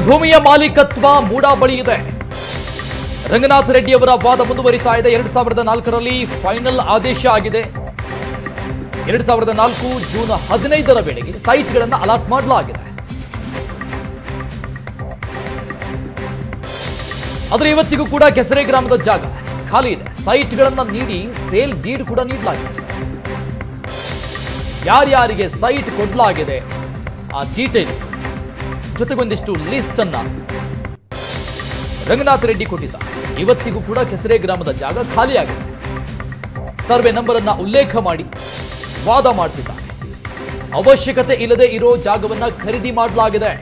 ಭೂಮಿಯ ಮಾಲೀಕತ್ವ ಮೂಡಾ ಬಳಿ ಇದೆ. ರಂಗನಾಥ್ ರೆಡ್ಡಿ ಅವರ ವಾದ ಮುಂದುವರಿತಾ ಇದೆ. 2004ರಲ್ಲಿ ಫೈನಲ್ ಆದೇಶ ಆಗಿದೆ. 2004 ಜೂನ್ 15ರ ವೇಳೆಗೆ ಸೈಟ್ಗಳನ್ನು ಅಲಾಟ್ ಮಾಡಲಾಗಿದೆ. ಆದರೆ ಇವತ್ತಿಗೂ ಕೂಡ ಕೆಸರೆ ಗ್ರಾಮದ ಜಾಗ ಖಾಲಿ ಇದೆ. ಸೈಟ್ಗಳನ್ನು ನೀಡಿ ಸೇಲ್ ಡೀಡ್ ಕೂಡ ನೀಡಲಾಗಿದೆ. ಯಾರ್ಯಾರಿಗೆ ಸೈಟ್ ಕೊಡಲಾಗಿದೆ ಆ ಡೀಟೇಲ್ಸ್ ಜೊತೆಗೊಂದಿಷ್ಟು ಲಿಸ್ಟ್ ಅನ್ನ ರಂಗನಾಥ್ ರೆಡ್ಡಿ ಕೊಟ್ಟಿದ್ದಾರೆ. ಇವತ್ತಿಗೂ ಕೂಡ ಕೆಸರೆ ಗ್ರಾಮದ ಜಾಗ ಖಾಲಿಯಾಗಿದೆ. ಸರ್ವೆ ನಂಬರ್ ಅನ್ನ ಉಲ್ಲೇಖ ಮಾಡಿ ವಾದ ಮಾಡ್ತಿದ್ದಾರೆ. ಅವಶ್ಯಕತೆ ಇಲ್ಲದೆ ಇರೋ ಜಾಗವನ್ನ ಖರೀದಿ ಮಾಡಲಾಗಿದೆ.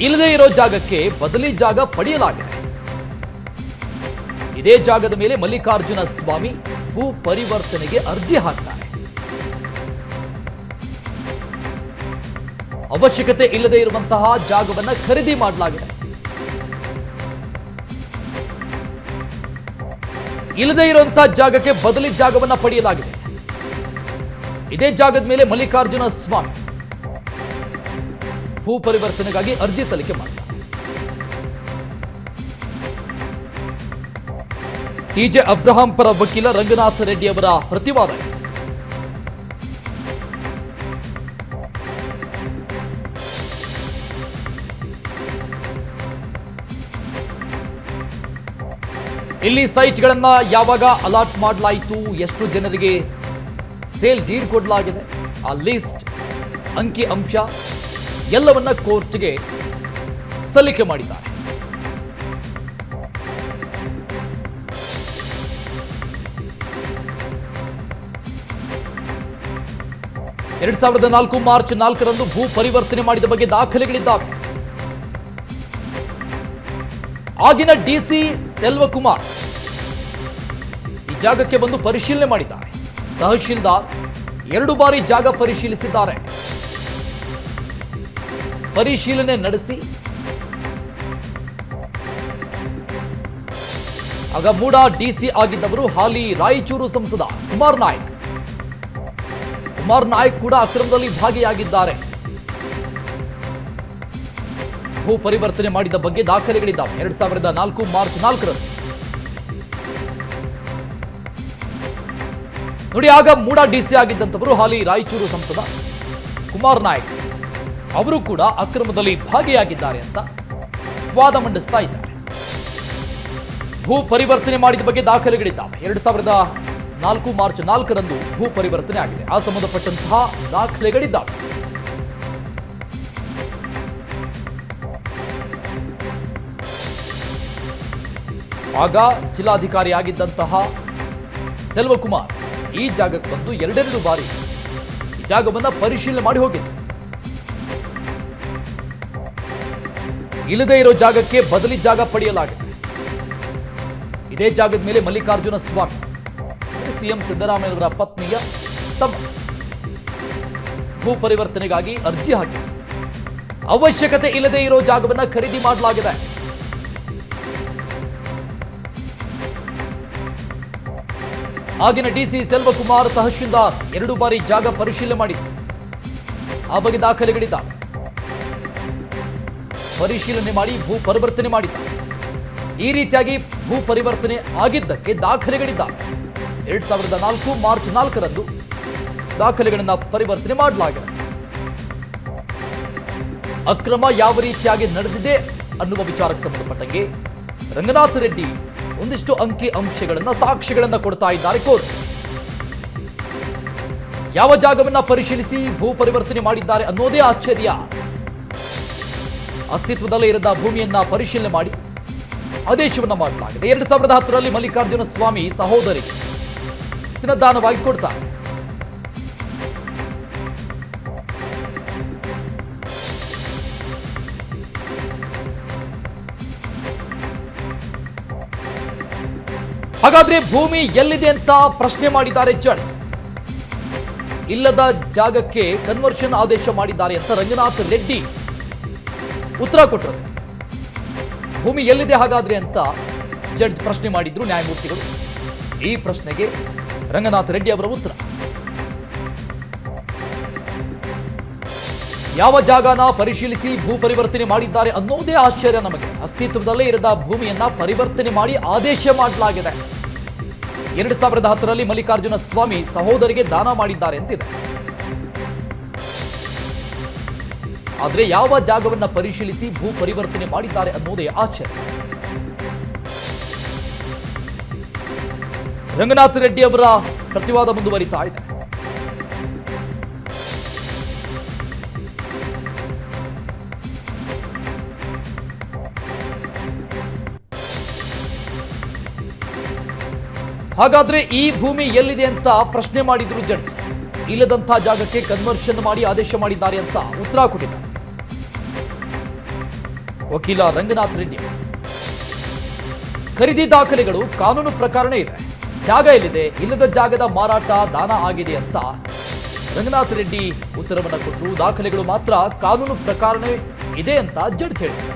ಇಲ್ಲದೆ ಇರೋ ಜಾಗಕ್ಕೆ ಬದಲಿ ಜಾಗ ಪಡೆಯಲಾಗಿದೆ. ಇದೇ ಜಾಗದ ಮೇಲೆ ಮಲ್ಲಿಕಾರ್ಜುನ ಸ್ವಾಮಿ ಭೂ ಪರಿವರ್ತನೆಗೆ ಅರ್ಜಿ ಹಾಕ್ತಾರೆ. ಅವಶ್ಯಕತೆ ಇಲ್ಲದೆ ಇರುವಂತಹ ಜಾಗವನ್ನ ಖರೀದಿ ಮಾಡಲಾಗಿದೆ. ಇಲ್ಲದೆ ಇರುವಂತಹ ಜಾಗಕ್ಕೆ ಬದಲಿ ಜಾಗವನ್ನ ಪಡೆಯಲಾಗಿದೆ. ಇದೇ ಜಾಗದ ಮೇಲೆ ಮಲ್ಲಿಕಾರ್ಜುನ ಸ್ವಾಮಿ ಭೂ ಪರಿವರ್ತನೆಗಾಗಿ ಅರ್ಜಿ ಸಲ್ಲಿಕೆ ಮಾಡಿದ್ದಾರೆ. ಟಿಜೆ ಅಬ್ರಹಾಂ ಪರ ವಕೀಲ ರಂಗನಾಥ್ ರೆಡ್ಡಿ ಅವರ ಪ್ರತಿವಾದ. ಇಲ್ಲಿ ಸೈಟ್ಗಳನ್ನ ಯಾವಾಗ ಅಲಾಟ್ ಮಾಡಲಾಯಿತು, ಎಷ್ಟು ಜನರಿಗೆ ಸೇಲ್ ಡೀಡ್ ಕೊಡಲಾಗಿದೆ, ಆ ಲಿಸ್ಟ್, ಅಂಕಿ ಅಂಶ ಎಲ್ಲವನ್ನ ಕೋರ್ಟ್ಗೆ ಸಲ್ಲಿಕೆ ಮಾಡಿದ್ದಾರೆ. ಮಾರ್ಚ್ 4ರಂದು ಭೂ ಪರಿವರ್ತನೆ ಮಾಡಿದ ಬಗ್ಗೆ ದಾಖಲೆಗಳಿದ್ದಾವೆ. ಆಗಿನ ಡಿಸಿ ಸೆಲ್ವಕುಮಾರ್ ಈ ಜಾಗಕ್ಕೆ ಬಂದು ಪರಿಶೀಲನೆ ಮಾಡಿದ್ದಾರೆ. ತಹಶೀಲ್ದಾರ್ 2 ಬಾರಿ ಜಾಗ ಪರಿಶೀಲಿಸಿದ್ದಾರೆ. ಪರಿಶೀಲನೆ ನಡೆಸಿ ಆಗ ಮೂಡಾ ಡಿಸಿ ಆಗಿದ್ದವರು ಹಾಲಿ ರಾಯಚೂರು ಸಂಸದ ಕುಮಾರ್ ನಾಯಕ್ ಕೂಡ ಅಕ್ರಮದಲ್ಲಿ ಭಾಗಿಯಾಗಿದ್ದಾರೆ. ಭೂ ಪರಿವರ್ತನೆ ಮಾಡಿದ ಬಗ್ಗೆ ದಾಖಲೆಗಳಿದ್ದಾವೆ. 2004 ಮಾರ್ಚ್ 4ರಂದು ನೋಡಿ, ಆಗ ಮೂಡಾ ಡಿಸಿ ಆಗಿದ್ದಂಥವರು ಹಾಲಿ ರಾಯಚೂರು ಸಂಸದ ಕುಮಾರ್ ನಾಯಕ್ ಅವರು ಕೂಡ ಅಕ್ರಮದಲ್ಲಿ ಭಾಗಿಯಾಗಿದ್ದಾರೆ ಅಂತ ವಾದ ಮಂಡಿಸ್ತಾ ಇದ್ದಾರೆ. ಭೂ ಪರಿವರ್ತನೆ ಮಾಡಿದ ಬಗ್ಗೆ ದಾಖಲೆಗಳಿದ್ದಾವೆ. 2004 ಮಾರ್ಚ್ 4ರಂದು ಭೂ ಪರಿವರ್ತನೆ ಆಗಿದೆ. ಆ ಸಂಬಂಧಪಟ್ಟಂತಹ ದಾಖಲೆಗಳಿದ್ದಾವೆ. ಆಗ ಜಿಲ್ಲಾಧಿಕಾರಿಯಾಗಿದ್ದಂತಹ ಸೆಲ್ವಕುಮಾರ್ ಈ ಜಾಗಕ್ಕೆ ಬಂದು 2 ಬಾರಿ ಈ ಜಾಗವನ್ನ ಪರಿಶೀಲನೆ ಮಾಡಿ ಹೋಗಿದ್ರು. ಇಲ್ಲದೆ ಇರೋ ಜಾಗಕ್ಕೆ ಬದಲಿ ಜಾಗ ಪಡೆಯಲಾಗಿದೆ. ಇದೇ ಜಾಗದ ಮೇಲೆ ಮಲ್ಲಿಕಾರ್ಜುನ ಸ್ವಾಮಿ ಸಿಎಂ ಸಿದ್ದರಾಮಯ್ಯವರ ಪತ್ನಿಯ ತಮ್ಮ ಭೂ ಪರಿವರ್ತನೆಗಾಗಿ ಅರ್ಜಿ ಹಾಕಿದ್ರು. ಅವಶ್ಯಕತೆ ಇಲ್ಲದೆ ಇರೋ ಜಾಗವನ್ನ ಖರೀದಿ ಮಾಡಲಾಗಿದೆ. ಆಗಿನ ಡಿಸಿ ಸೆಲ್ವಕುಮಾರ್ ತಹಶೀಲ್ದಾರ್ 2 ಬಾರಿ ಜಾಗ ಪರಿಶೀಲನೆ ಮಾಡಿದ್ರು. ಆ ಬಗ್ಗೆ ದಾಖಲೆಗಳಿದ್ದಾವೆ. ಪರಿಶೀಲನೆ ಮಾಡಿ ಭೂ ಪರಿವರ್ತನೆ ಮಾಡಿದ್ದಾರೆ. ಈ ರೀತಿಯಾಗಿ ಭೂ ಪರಿವರ್ತನೆ ಆಗಿದ್ದಕ್ಕೆ ದಾಖಲೆಗಳಿದ್ದಾವೆ. 2004 ಮಾರ್ಚ್ 4ರಂದು ದಾಖಲೆಗಳನ್ನು ಪರಿವರ್ತನೆ ಮಾಡಲಾಗಿದೆ. ಅಕ್ರಮ ಯಾವ ರೀತಿಯಾಗಿ ನಡೆದಿದೆ ಅನ್ನುವ ವಿಚಾರಕ್ಕೆ ಸಂಬಂಧಪಟ್ಟಂಗೆ ರಂಗನಾಥ್ ರೆಡ್ಡಿ ಒಂದಿಷ್ಟು ಅಂಕಿ ಅಂಶಗಳನ್ನ, ಸಾಕ್ಷ್ಯಗಳನ್ನ ಕೊಡ್ತಾ ಇದ್ದಾರೆ ಕೋರ್ಟ್. ಯಾವ ಜಾಗವನ್ನ ಪರಿಶೀಲಿಸಿ ಭೂ ಪರಿವರ್ತನೆ ಮಾಡಿದ್ದಾರೆ ಅನ್ನೋದೇ ಆಶ್ಚರ್ಯ. ಅಸ್ತಿತ್ವದಲ್ಲೇ ಇರದ ಭೂಮಿಯನ್ನ ಪರಿಶೀಲನೆ ಮಾಡಿ ಆದೇಶವನ್ನ ಮಾಡಲಾಗಿದೆ. 2010ರಲ್ಲಿ ಮಲ್ಲಿಕಾರ್ಜುನ ಸ್ವಾಮಿ ಸಹೋದರಿಗೆ ದಾನವಾಗಿ ಕೊಡ್ತಾರೆ. ಹಾಗಾದ್ರೆ ಭೂಮಿ ಎಲ್ಲಿದೆ ಅಂತ ಪ್ರಶ್ನೆ ಮಾಡಿದ್ದಾರೆ ಜಡ್ಜ್. ಇಲ್ಲದ ಜಾಗಕ್ಕೆ ಕನ್ವರ್ಷನ್ ಆದೇಶ ಮಾಡಿದ್ದಾರೆ ಅಂತ ರಂಗನಾಥ್ ರೆಡ್ಡಿ ಉತ್ತರ ಕೊಟ್ಟರು. ಭೂಮಿ ಎಲ್ಲಿದೆ ಹಾಗಾದ್ರೆ ಅಂತ ಜಡ್ಜ್ ಪ್ರಶ್ನೆ ಮಾಡಿದ್ರು ನ್ಯಾಯಮೂರ್ತಿಗಳು. ಈ ಪ್ರಶ್ನೆಗೆ ರಂಗನಾಥ್ ರೆಡ್ಡಿ ಅವರ ಉತ್ತರ, ಯಾವ ಜಾಗನ ಪರಿಶೀಲಿಸಿ ಭೂ ಪರಿವರ್ತನೆ ಮಾಡಿದ್ದಾರೆ ಅನ್ನೋದೇ ಆಶ್ಚರ್ಯ ನಮಗೆ. ಅಸ್ತಿತ್ವದಲ್ಲೇ ಇರದ ಭೂಮಿಯನ್ನ ಪರಿವರ್ತನೆ ಮಾಡಿ ಆದೇಶ ಮಾಡಲಾಗಿದೆ. 2010ರಲ್ಲಿ ಮಲ್ಲಿಕಾರ್ಜುನ ಸ್ವಾಮಿ ಸಹೋದರಿಗೆ ದಾನ ಮಾಡಿದ್ದಾರೆ ಅಂತಿದೆ. ಆದ್ರೆ ಯಾವ ಜಾಗವನ್ನ ಪರಿಶೀಲಿಸಿ ಭೂ ಪರಿವರ್ತನೆ ಮಾಡಿದ್ದಾರೆ ಅನ್ನೋದೇ ಆಶ್ಚರ್ಯ. ರಂಗನಾಥ್ ರೆಡ್ಡಿ ಅವರ ಪ್ರತಿವಾದ ಮುಂದುವರಿತಾ ಇದೆ. ಹಾಗಾದ್ರೆ ಈ ಭೂಮಿ ಎಲ್ಲಿದೆ ಅಂತ ಪ್ರಶ್ನೆ ಮಾಡಿದ್ರು ಜಡ್ಜ್. ಇಲ್ಲದಂತಹ ಜಾಗಕ್ಕೆ ಕನ್ವರ್ಷನ್ ಮಾಡಿ ಆದೇಶ ಮಾಡಿದ್ದಾರೆ ಅಂತ ಉತ್ತರ ಕೊಟ್ಟಿದ್ದಾರೆ ವಕೀಲ ರಂಗನಾಥ್ ರೆಡ್ಡಿ. ಖರೀದಿ ದಾಖಲೆಗಳು ಕಾನೂನು ಪ್ರಕಾರನೇ ಇದೆ. ಜಾಗ ಎಲ್ಲಿದೆ, ಇಲ್ಲದ ಜಾಗದ ಮಾರಾಟ ದಾನ ಆಗಿದೆ ಅಂತ ರಂಗನಾಥ್ ರೆಡ್ಡಿ ಉತ್ತರವನ್ನ ಕೊಟ್ಟರು. ದಾಖಲೆಗಳು ಮಾತ್ರ ಕಾನೂನು ಪ್ರಕಾರನೇ ಇದೆ ಅಂತ ಜಡ್ಜ್ ಹೇಳಿದ್ದಾರೆ.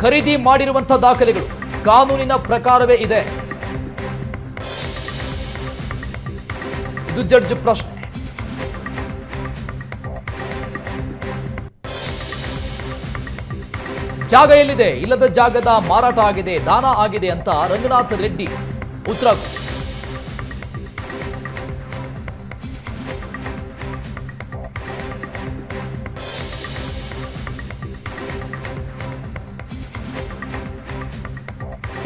ಖರೀದಿ ಮಾಡಿರುವಂತಹ ದಾಖಲೆಗಳು ಕಾನೂನಿನ ಪ್ರಕಾರವೇ ಇದೆ. ಇದು ಜಡ್ಜ್ ಪ್ರಶ್ನೆ. ಜಾಗ ಎಲ್ಲಿದೆ, ಇಲ್ಲದ ಜಾಗದ ಮಾರಾಟ ಆಗಿದೆ, ದಾನ ಆಗಿದೆ ಅಂತ ರಂಗನಾಥ್ ರೆಡ್ಡಿ ಉತ್ತರ ಕೊಟ್ಟರು.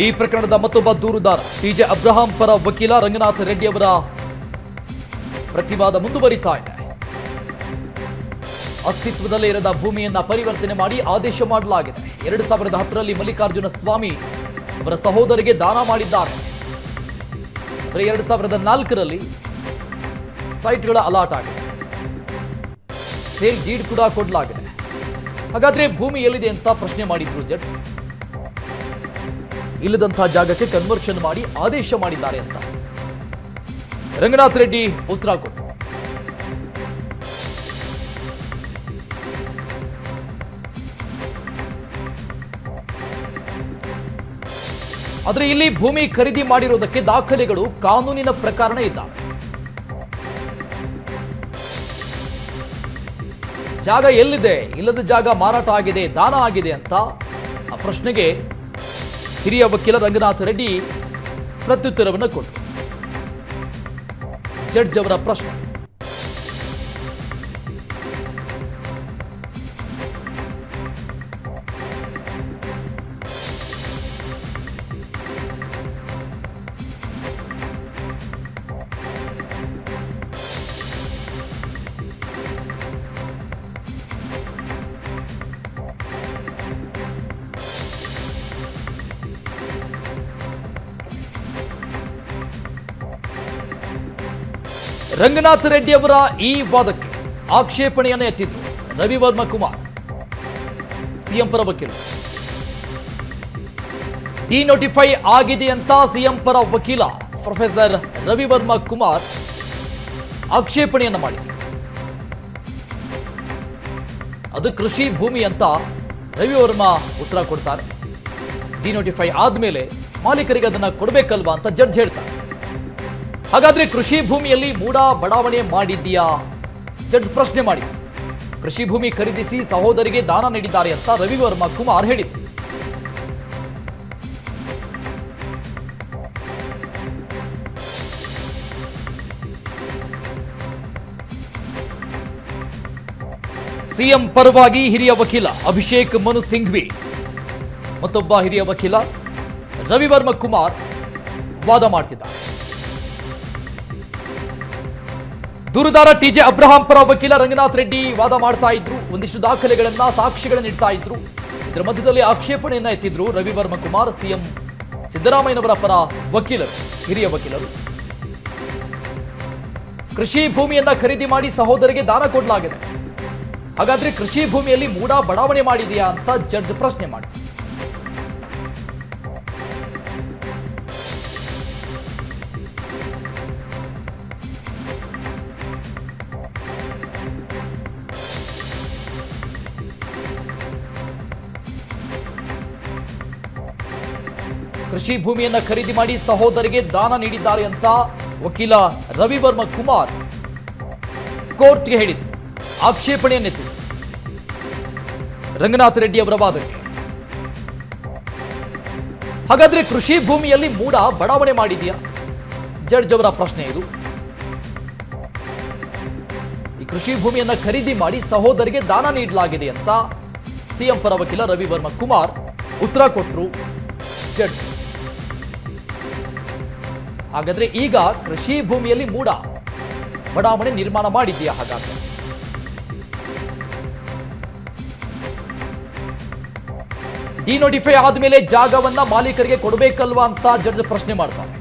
ಈ ಪ್ರಕರಣದ ಮತ್ತೊಬ್ಬ ದೂರುದಾರ ಟಿಜೆ ಅಬ್ರಹಾಂ ಪರ ವಕೀಲ ರಂಗನಾಥ್ ರೆಡ್ಡಿ ಅವರ ಪ್ರತಿವಾದ ಮುಂದುವರಿತಾ ಇದೆ. ಅಸ್ತಿತ್ವದಲ್ಲೇ ಇರದ ಭೂಮಿಯನ್ನ ಪರಿವರ್ತನೆ ಮಾಡಿ ಆದೇಶ ಮಾಡಲಾಗಿದೆ. 2010ರಲ್ಲಿ ಮಲ್ಲಿಕಾರ್ಜುನ ಸ್ವಾಮಿ ಅವರ ಸಹೋದರಿಗೆ ದಾನ ಮಾಡಿದ್ದಾರೆ. 2004ರಲ್ಲಿ ಸೈಟ್ಗಳ ಅಲಾಟ್ ಆಗಿದೆ. ಸೇಲ್ ಡೀಡ್ ಕೂಡ ಕೊಡಲಾಗಿದೆ. ಹಾಗಾದ್ರೆ ಭೂಮಿ ಎಲ್ಲಿದೆ ಅಂತ ಪ್ರಶ್ನೆ ಮಾಡಿದ್ರು ಜಡ್ಜ್. ಇಲ್ಲದಂತಹ ಜಾಗಕ್ಕೆ ಕನ್ವರ್ಷನ್ ಮಾಡಿ ಆದೇಶ ಮಾಡಿದ್ದಾರೆ ಅಂತ ರಂಗನಾಥ್ ರೆಡ್ಡಿ ಉತ್ತರ ಕೊಟ್ಟರು. ಆದರೆ ಇಲ್ಲಿ ಭೂಮಿ ಖರೀದಿ ಮಾಡಿರುವುದಕ್ಕೆ ದಾಖಲೆಗಳು ಕಾನೂನಿನ ಪ್ರಕಾರನೇ ಇದ್ದಾವೆ. ಜಾಗ ಎಲ್ಲಿದೆ, ಇಲ್ಲದ ಜಾಗ ಮಾರಾಟ ಆಗಿದೆ, ದಾನ ಆಗಿದೆ ಅಂತ ಆ ಪ್ರಶ್ನೆಗೆ ಹಿರಿಯ ವಕೀಲ ರಂಗನಾಥ್ ರೆಡ್ಡಿ ಪ್ರತ್ಯುತ್ತರವನ್ನು ಕೊಟ್ಟರು. ಜಡ್ಜ್ ಅವರ ಪ್ರಶ್ನೆ: ರಂಗನಾಥ್ ರೆಡ್ಡಿ ಅವರ ಈ ವಾದಕ್ಕೆ ಆಕ್ಷೇಪಣೆಯನ್ನು ಎತ್ತಿದ್ರು ರವಿವರ್ಮ ಕುಮಾರ್, ಸಿಎಂ ಪರ ವಕೀಲರು. ಡಿನೋಟಿಫೈ ಆಗಿದೆ ಅಂತ ಸಿಎಂ ಪರ ವಕೀಲ ಪ್ರೊಫೆಸರ್ ರವಿವರ್ಮ ಕುಮಾರ್ ಆಕ್ಷೇಪಣೆಯನ್ನು ಮಾಡಿದರು. ಅದು ಕೃಷಿ ಭೂಮಿ ಅಂತ ರವಿವರ್ಮ ಉತ್ತರ ಕೊಡ್ತಾರೆ. ಡಿನೋಟಿಫೈ ಆದ್ಮೇಲೆ ಮಾಲೀಕರಿಗೆ ಅದನ್ನ ಕೊಡಬೇಕಲ್ವಾ ಅಂತ ಜಡ್ಜ್ ಹೇಳ್ತಾರೆ. ಹಾಗಾದ್ರೆ ಕೃಷಿ ಭೂಮಿಯಲ್ಲಿ ಮೂಡ ಬಡಾವಣೆ ಮಾಡಿದ್ಯಾ? ಜಡ್ಜ್ ಪ್ರಶ್ನೆ ಮಾಡಿ. ಕೃಷಿ ಭೂಮಿ ಖರೀದಿಸಿ ಸಹೋದರಿಗೆ ದಾನ ನೀಡಿದ್ದಾರೆ ಅಂತ ರವಿವರ್ಮ ಕುಮಾರ್ ಹೇಳಿದರು. ಸಿಎಂ ಪರವಾಗಿ ಹಿರಿಯ ವಕೀಲ ಅಭಿಷೇಕ್ ಮನು ಸಿಂಘ್ವಿ, ಮತ್ತೊಬ್ಬ ಹಿರಿಯ ವಕೀಲ ರವಿವರ್ಮ ಕುಮಾರ್ ವಾದ ಮಾಡ್ತಿದ್ದಾರೆ. ದೂರುದಾರ ಟಿಜೆ ಅಬ್ರಹಾಂ ಪರ ವಕೀಲ ರಂಗನಾಥ್ ರೆಡ್ಡಿ ವಾದ ಮಾಡ್ತಾ ಇದ್ರು. ಒಂದಿಷ್ಟು ದಾಖಲೆಗಳನ್ನ, ಸಾಕ್ಷಿಗಳನ್ನ ಇಡ್ತಾ ಇದ್ರು. ಇದರ ಮಧ್ಯದಲ್ಲಿ ಆಕ್ಷೇಪಣೆಯನ್ನ ಎತ್ತಿದ್ರು ರವಿವರ್ಮ ಕುಮಾರ್, ಸಿಎಂ ಸಿದ್ದರಾಮಯ್ಯನವರ ಪರ ವಕೀಲರು, ಹಿರಿಯ ವಕೀಲರು. ಕೃಷಿ ಭೂಮಿಯನ್ನ ಖರೀದಿ ಮಾಡಿ ಸಹೋದರಿಗೆ ದಾನ ಕೊಡಲಾಗಿದೆ. ಹಾಗಾದ್ರೆ ಕೃಷಿ ಭೂಮಿಯಲ್ಲಿ ಮೂಡ ಬಡಾವಣೆ ಮಾಡಿದೆಯಾ ಅಂತ ಜಡ್ಜ್ ಪ್ರಶ್ನೆ ಮಾಡಿದ್ರು. ಕೃಷಿ ಭೂಮಿಯನ್ನ ಖರೀದಿ ಮಾಡಿ ಸಹೋದರಿಗೆ ದಾನ ನೀಡಿದ್ದಾರೆ ಅಂತ ವಕೀಲ ರವಿವರ್ಮ ಕುಮಾರ್ ಕೋರ್ಟ್ಗೆ ಹೇಳಿದ್ರು, ಆಕ್ಷೇಪಣೆಯನ್ನೆತ್ತಿದ್ರು ರಂಗನಾಥ ರೆಡ್ಡಿ ಅವರ ವಾದಕ್ಕೆ. ಹಾಗಾದ್ರೆ ಕೃಷಿ ಭೂಮಿಯಲ್ಲಿ ಮೂಡ ಬಡಾವಣೆ ಮಾಡಿದೆಯಾ? ಜಡ್ಜ್ ಅವರ ಪ್ರಶ್ನೆ ಇದು. ಈ ಕೃಷಿ ಭೂಮಿಯನ್ನ ಖರೀದಿ ಮಾಡಿ ಸಹೋದರಿಗೆ ದಾನ ನೀಡಲಾಗಿದೆ ಅಂತ ಸಿಎಂ ಪರ ವಕೀಲ ರವಿ ವರ್ಮ ಕುಮಾರ್ ಉತ್ತರ ಕೊಟ್ಟರು ಜಡ್ಜ್. ಹಾಗಾದ್ರೆ ಈಗ ಕೃಷಿ ಭೂಮಿಯಲ್ಲಿ ಮೂಡ ಬಡಾವಣೆ ನಿರ್ಮಾಣ ಮಾಡಿದೆಯಾ? ಹಾಗಾದ್ರೆ ಡಿನೋಟಿಫೈ ಆದ್ಮೇಲೆ ಜಾಗವನ್ನ ಮಾಲೀಕರಿಗೆ ಕೊಡಬೇಕಲ್ವಾ ಅಂತ ಜಡ್ಜ್ ಪ್ರಶ್ನೆ ಮಾಡ್ತಾರೆ.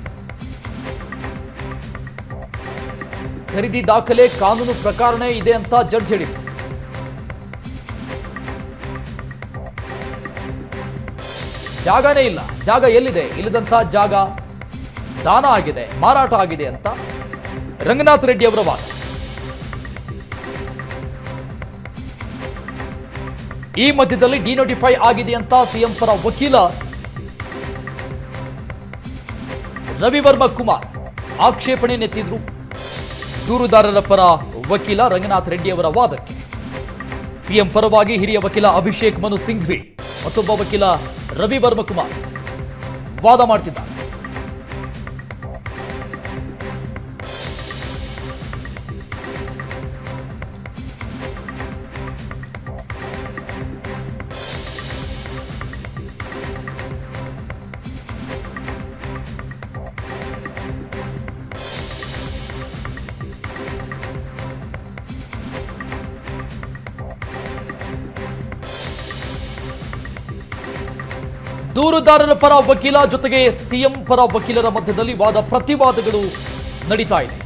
ಖರೀದಿ ದಾಖಲೆ ಕಾನೂನು ಪ್ರಕಾರನೇ ಇದೆ ಅಂತ ಜಡ್ಜ್ ಹೇಳಿದ್ರು. ಜಾಗನೇ ಇಲ್ಲ, ಜಾಗ ಎಲ್ಲಿದೆ? ಇಲ್ಲದಂತ ಜಾಗ ದಾನ ಆಗಿದೆ, ಮಾರಾಟ ಆಗಿದೆ ಅಂತ ರಂಗನಾಥ್ ರೆಡ್ಡಿ ಅವರ ವಾದ. ಈ ಮಧ್ಯದಲ್ಲಿ ಡಿನೋಟಿಫೈ ಆಗಿದೆ ಅಂತ ಸಿಎಂ ಪರ ವಕೀಲ ರವಿ ವರ್ಮ ಕುಮಾರ್ ಆಕ್ಷೇಪಣೆಯನ್ನೆತ್ತಿದ್ರು. ದೂರುದಾರರ ಪರ ವಕೀಲ ರಂಗನಾಥ್ ರೆಡ್ಡಿ ಅವರ ವಾದಕ್ಕೆ ಸಿಎಂ ಪರವಾಗಿ ಹಿರಿಯ ವಕೀಲ ಅಭಿಷೇಕ್ ಮನು ಸಿಂಘ್ವಿ ಮತ್ತೊಬ್ಬ ವಕೀಲ ರವಿ ವರ್ಮ ಕುಮಾರ್ ವಾದ ಮಾಡ್ತಿದ್ದಾರೆ. ದೂರುದಾರರ ಪರ ವಕೀಲ ಜೊತೆಗೆ ಸಿಎಂ ಪರ ವಕೀಲರ ಮಧ್ಯದಲ್ಲಿ ವಾದ ಪ್ರತಿವಾದಗಳು ನಡೀತಾ ಇದೆ.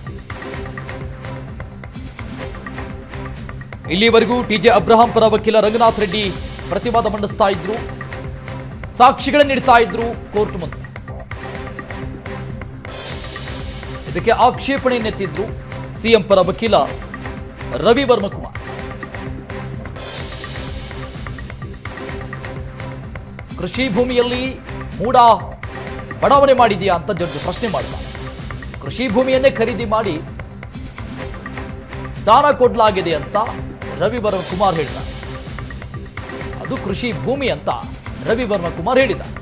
ಇಲ್ಲಿವರೆಗೂ ಟಿಜೆ ಅಬ್ರಹಾಂ ಪರ ವಕೀಲ ರಂಗನಾಥ್ ರೆಡ್ಡಿ ಪ್ರತಿವಾದ ಮಂಡಿಸ್ತಾ ಇದ್ರು, ಸಾಕ್ಷಿಗಳನ್ನು ನೀಡ್ತಾ ಇದ್ರು ಕೋರ್ಟ್ ಮುಂದೆ. ಇದಕ್ಕೆ ಆಕ್ಷೇಪಣೆಯನ್ನೆತ್ತಿದ್ರು ಸಿಎಂ ಪರ ವಕೀಲ ರವಿ ವರ್ಮ ಕುಮಾರ್. ಕೃಷಿ ಭೂಮಿಯಲ್ಲಿ ಮೂಡ ಬಡಾವಣೆ ಮಾಡಿದೆಯಾ ಅಂತ ಜಡ್ಜ್ ಪ್ರಶ್ನೆ ಮಾಡ್ತಾರೆ. ಕೃಷಿ ಭೂಮಿಯನ್ನೇ ಖರೀದಿ ಮಾಡಿ ದಾನ ಕೊಡಲಾಗಿದೆ ಅಂತ ರವಿ ವರ್ಮ ಕುಮಾರ್ ಹೇಳ್ತಾರೆ. ಅದು ಕೃಷಿ ಭೂಮಿ ಅಂತ ರವಿ ವರ್ಮ ಕುಮಾರ್ ಹೇಳಿದ್ದಾರೆ.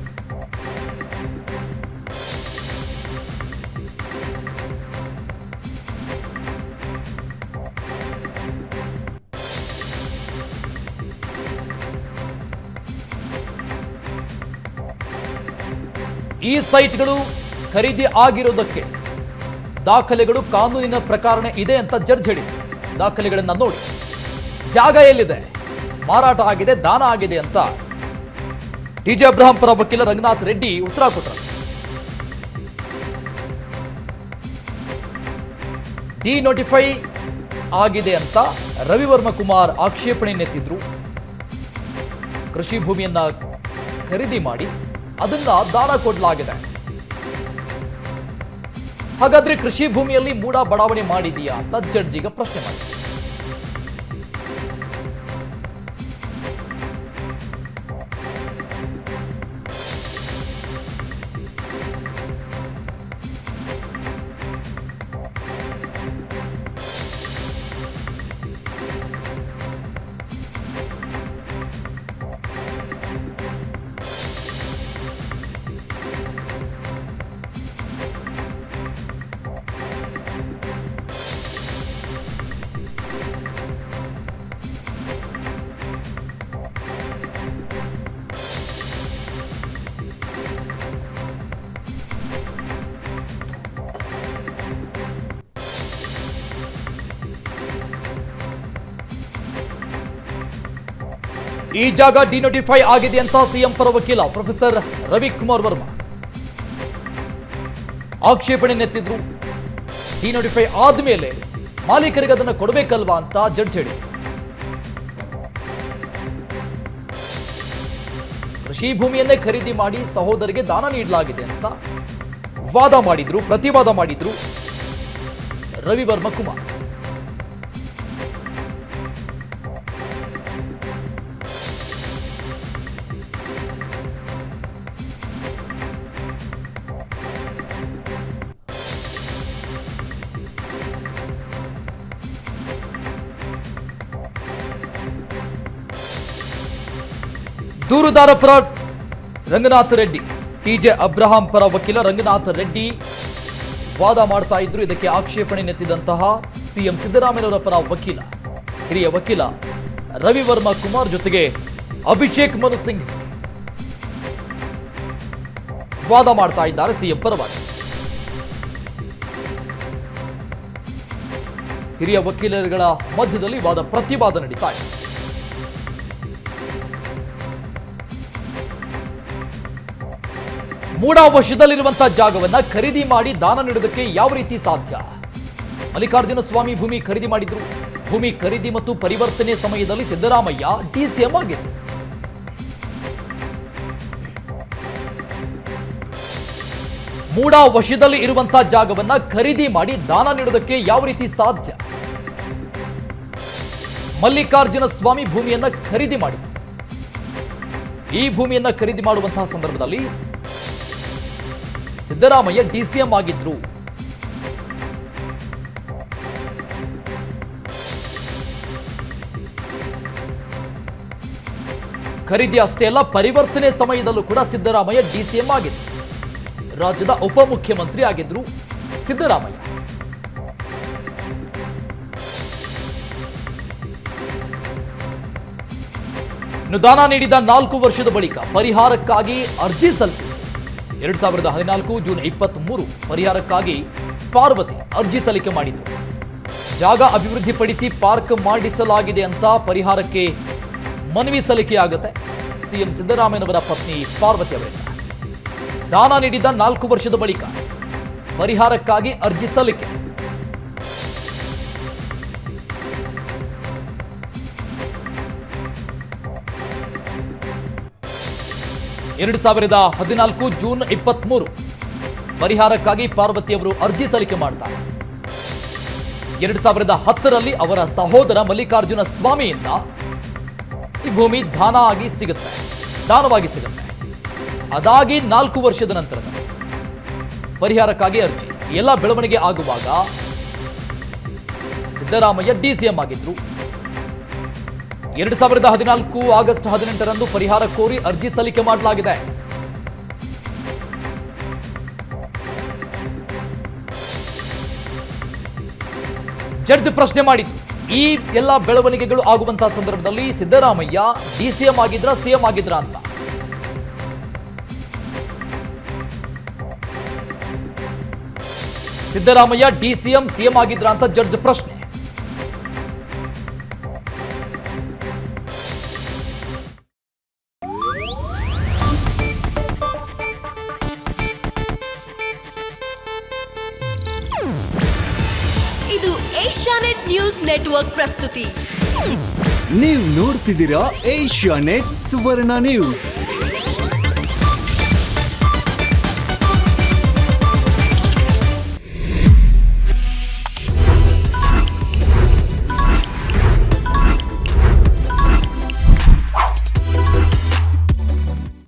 ಈ ಸೈಟ್ಗಳು ಖರೀದಿ ಆಗಿರೋದಕ್ಕೆ ದಾಖಲೆಗಳು ಕಾನೂನಿನ ಪ್ರಕಾರನೇ ಇದೆ ಅಂತ ಜಡ್ಜ್ ಹೇಳಿದ್ರು. ದಾಖಲೆಗಳನ್ನ ನೋಡಿ, ಜಾಗ ಎಲ್ಲಿದೆ, ಮಾರಾಟ ಆಗಿದೆ, ದಾನ ಆಗಿದೆ ಅಂತ ಟಿಜೆ ಅಬ್ರಹಾಂ ಪರ ವಕೀಲ ರಂಗನಾಥ್ ರೆಡ್ಡಿ ಉತ್ತರ ಕೊಟ್ಟರು. ಡಿನೋಟಿಫೈ ಆಗಿದೆ ಅಂತ ರವಿ ವರ್ಮ ಕುಮಾರ್ ಆಕ್ಷೇಪಣೆಯನ್ನೆತ್ತಿದ್ರು. ಕೃಷಿ ಭೂಮಿಯನ್ನ ಖರೀದಿ ಮಾಡಿ ಅದನ್ನ ದಾನ ಕೊಡಲಾಗಿದೆ. ಹಾಗಾದ್ರೆ ಕೃಷಿ ಭೂಮಿಯಲ್ಲಿ ಮೂಡ ಬಡಾವಣೆ ಮಾಡಿದೆಯಾ ಅಂತ ಜಡ್ಜ್ ಈಗ ಪ್ರಶ್ನೆ ಮಾಡಿದ್ದಾರೆ. ಈ ಜಾಗ ಡಿನೋಟಿಫೈ ಆಗಿದೆ ಅಂತ ಸಿಎಂ ಪರ ವಕೀಲ ಪ್ರೊಫೆಸರ್ ರವಿಕುಮಾರ್ ವರ್ಮಾ ಆಕ್ಷೇಪಣೆಯನ್ನೆತ್ತಿದ್ರು. ಡಿನೋಟಿಫೈ ಆದ್ಮೇಲೆ ಮಾಲೀಕರಿಗೆ ಅದನ್ನು ಕೊಡಬೇಕಲ್ವಾ ಅಂತ ಜಡ್ಜ್ ಹೇಳಿದ್ರು. ಕೃಷಿ ಭೂಮಿಯನ್ನೇ ಖರೀದಿ ಮಾಡಿ ಸಹೋದರಿಗೆ ದಾನ ನೀಡಲಾಗಿದೆ ಅಂತ ವಾದ ಮಾಡಿದ್ರು, ಪ್ರತಿವಾದ ಮಾಡಿದ್ರು ರವಿ ವರ್ಮ ಕುಮಾರ್. ದೂರುದಾರ ಪರ ರಂಗನಾಥ ರೆಡ್ಡಿ, ಟಿಜೆ ಅಬ್ರಹಾಂ ಪರ ವಕೀಲ ರಂಗನಾಥ ರೆಡ್ಡಿ ವಾದ ಮಾಡ್ತಾ ಇದ್ರು. ಇದಕ್ಕೆ ಆಕ್ಷೇಪಣೆ ನೆತ್ತಿದಂತಹ ಸಿಎಂ ಸಿದ್ದರಾಮಯ್ಯನವರ ಪರ ವಕೀಲ, ಹಿರಿಯ ವಕೀಲ ರವಿವರ್ಮ ಕುಮಾರ್ ಜೊತೆಗೆ ಅಭಿಷೇಕ್ ಮನು ಸಿಂಗ್ ವಾದ ಮಾಡ್ತಾ ಇದ್ದಾರೆ ಸಿಎಂ ಪರವಾಗಿ. ಹಿರಿಯ ವಕೀಲರುಗಳ ಮಧ್ಯದಲ್ಲಿ ವಾದ ಪ್ರತಿವಾದ ನಡೀತಾ ಇದೆ. ಮೂಡಾ ವಶದಲ್ಲಿರುವಂತಹ ಜಾಗವನ್ನ ಖರೀದಿ ಮಾಡಿ ದಾನ ನೀಡೋದಕ್ಕೆ ಯಾವ ರೀತಿ ಸಾಧ್ಯ? ಮಲ್ಲಿಕಾರ್ಜುನ ಸ್ವಾಮಿ ಭೂಮಿ ಖರೀದಿ ಮಾಡಿದ್ರು. ಭೂಮಿ ಖರೀದಿ ಮತ್ತು ಪರಿವರ್ತನೆ ಸಮಯದಲ್ಲಿ ಸಿದ್ದರಾಮಯ್ಯ ಡಿಸಿಎಂ ಆಗಿದ್ರು. ಮೂಡಾ ವಶದಲ್ಲಿ ಇರುವಂತಹ ಜಾಗವನ್ನ ಖರೀದಿ ಮಾಡಿ ದಾನ ನೀಡೋದಕ್ಕೆ ಯಾವ ರೀತಿ ಸಾಧ್ಯ? ಮಲ್ಲಿಕಾರ್ಜುನ ಸ್ವಾಮಿ ಭೂಮಿಯನ್ನ ಖರೀದಿ ಮಾಡಿದ್ರು. ಈ ಭೂಮಿಯನ್ನ ಖರೀದಿ ಮಾಡುವಂತಹ ಸಂದರ್ಭದಲ್ಲಿ ಸಿದ್ದರಾಮಯ್ಯ ಡಿಸಿಎಂ ಆಗಿದ್ರು. ಖರೀದಿ ಅಷ್ಟೇ ಅಲ್ಲ, ಪರಿವರ್ತನೆ ಸಮಯದಲ್ಲೂ ಕೂಡ ಸಿದ್ದರಾಮಯ್ಯ ಡಿಸಿಎಂ ಆಗಿದ್ರು. ರಾಜ್ಯದ ಉಪಮುಖ್ಯಮಂತ್ರಿ ಆಗಿದ್ರು ಸಿದ್ದರಾಮಯ್ಯ. ಇನ್ನು ದಾನ ನೀಡಿದ 4 ವರ್ಷದ ಬಳಿಕ ಪರಿಹಾರಕ್ಕಾಗಿ ಅರ್ಜಿ ಸಲ್ಲಿಸಿದರು. 2014 ಜೂನ್ 23 ಪರಿಹಾರಕ್ಕಾಗಿ ಪಾರ್ವತಿ ಅರ್ಜಿ ಸಲ್ಲಿಕೆ ಮಾಡಿದ್ರು. ಜಾಗ ಅಭಿವೃದ್ಧಿಪಡಿಸಿ ಪಾರ್ಕ್ ಮಾಡಿಸಲಾಗಿದೆ ಅಂತ ಪರಿಹಾರಕ್ಕೆ ಮನವಿ ಸಲ್ಲಿಕೆಯಾಗುತ್ತೆ. ಸಿಎಂ ಸಿದ್ದರಾಮಯ್ಯನವರ ಪತ್ನಿ ಪಾರ್ವತಿ ಅವರಿಂದ ದಾನ ನೀಡಿದ 4 ವರ್ಷದ ಬಳಿಕ ಪರಿಹಾರಕ್ಕಾಗಿ ಅರ್ಜಿ ಸಲ್ಲಿಕೆ. ಎರಡು 2014 ಜೂನ್ 23 ಪರಿಹಾರಕ್ಕಾಗಿ ಪಾರ್ವತಿ ಅವರು ಅರ್ಜಿ ಸಲ್ಲಿಕೆ ಮಾಡ್ತಾರೆ. 2010ರಲ್ಲಿ ಅವರ ಸಹೋದರ ಮಲ್ಲಿಕಾರ್ಜುನ ಸ್ವಾಮಿಯಿಂದ ಈ ಭೂಮಿ ದಾನವಾಗಿ ಸಿಗುತ್ತೆ. ಅದಾಗಿ 4 ವರ್ಷದ ನಂತರದ ಪರಿಹಾರಕ್ಕಾಗಿ ಅರ್ಜಿ. ಎಲ್ಲ ಬೆಳವಣಿಗೆ ಆಗುವಾಗ ಸಿದ್ದರಾಮಯ್ಯ ಡಿಸಿಎಂ ಆಗಿದ್ರು. 2014 ಆಗಸ್ಟ್ 18ರಂದು ಪರಿಹಾರ ಕೋರಿ ಅರ್ಜಿ ಸಲ್ಲಿಕೆ ಮಾಡಲಾಗಿದೆ. ಜಡ್ಜ್ ಪ್ರಶ್ನೆ ಮಾಡಿದ್ರು, ಈ ಎಲ್ಲ ಬೆಳವಣಿಗೆಗಳು ಆಗುವಂತಹ ಸಂದರ್ಭದಲ್ಲಿ ಸಿದ್ದರಾಮಯ್ಯ ಡಿಸಿಎಂ ಆಗಿದ್ರ ಸಿಎಂ ಆಗಿದ್ರ ಅಂತ. ಸಿದ್ದರಾಮಯ್ಯ ಡಿಸಿಎಂ ಸಿಎಂ ಆಗಿದ್ರ ಅಂತ ಜಡ್ಜ್ ಪ್ರಶ್ನೆ. ಇದು ಏಷ್ಯಾನೆಟ್ ನ್ಯೂಸ್ ನೆಟ್ವರ್ಕ್ ಪ್ರಸ್ತುತಿ. ನೀವು ನೋಡ್ತಿದ್ದೀರಾ ಏಷ್ಯಾನೆಟ್ ಸುವರ್ಣ ನ್ಯೂಸ್.